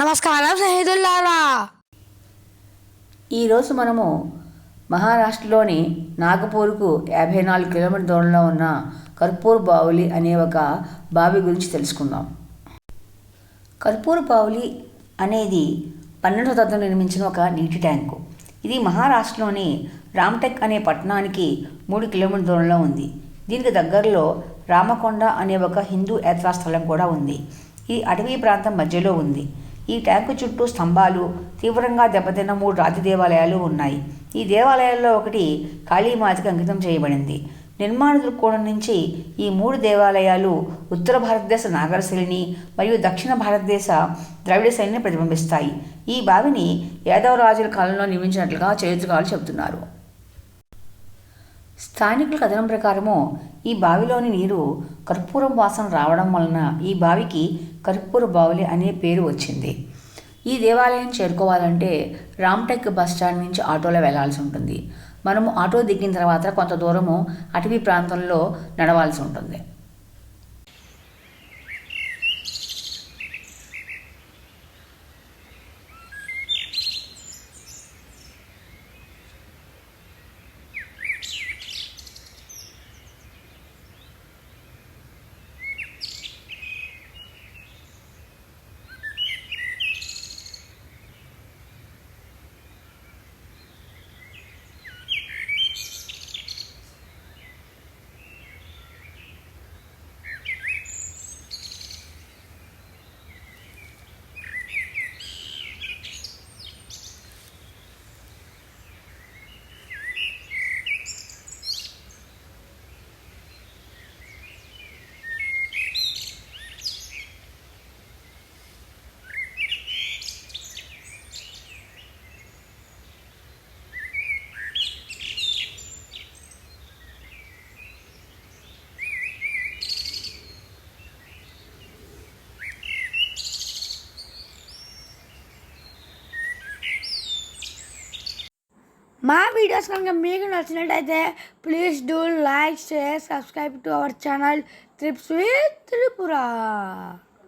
నమస్కారం స్నేహితులారా. ఈరోజు మనము మహారాష్ట్రలోని నాగపూర్కు 54 కిలోమీటర్ల దూరంలో ఉన్న కర్పూర్ బావులి అనే ఒక బావి గురించి తెలుసుకుందాం. కర్పూర్ బావులి అనేది 12వ శతాబ్దంలో నిర్మించిన ఒక నీటి ట్యాంకు. ఇది మహారాష్ట్రలోని రామ్టెక్ అనే పట్టణానికి 3 కిలోమీటర్ల దూరంలో ఉంది. దీనికి దగ్గరలో రామకొండ అనే ఒక హిందూ యాత్రాస్థలం కూడా ఉంది. ఇది అటవీ ప్రాంతం మధ్యలో ఉంది. ఈ ట్యాంకు చుట్టూ స్తంభాలు, తీవ్రంగా దెబ్బతిన్న 3 రాతి దేవాలయాలు ఉన్నాయి. ఈ దేవాలయాల్లో ఒకటి కాళీమాతకి అంకితం చేయబడింది. నిర్మాణ దృక్కోణం నుంచి ఈ 3 దేవాలయాలు ఉత్తర భారతదేశ నాగర శైలిని మరియు దక్షిణ భారతదేశ ద్రవిడ శైలిని ప్రతిబింబిస్తాయి. ఈ బావిని యాదవ రాజుల కాలంలో నిర్మించినట్లుగా చరిత్రకారులు చెబుతున్నారు. స్థానికుల కథనం ప్రకారము ఈ బావిలోని నీరు కర్పూరం వాసన రావడం వలన ఈ బావికి కర్పూర బావులి అనే పేరు వచ్చింది. ఈ దేవాలయం చేరుకోవాలంటే రామ్టెక్ బస్ స్టాండ్ నుంచి ఆటోలో వెళ్లాల్సి ఉంటుంది. మనము ఆటో దిగిన తర్వాత కొంత దూరము అటవీ ప్రాంతంలో నడవాల్సి ఉంటుంది. మా వీడియోస్ కనుక మీకు నచ్చినట్టయితే please do like, share, subscribe to our channel trips with Tripura.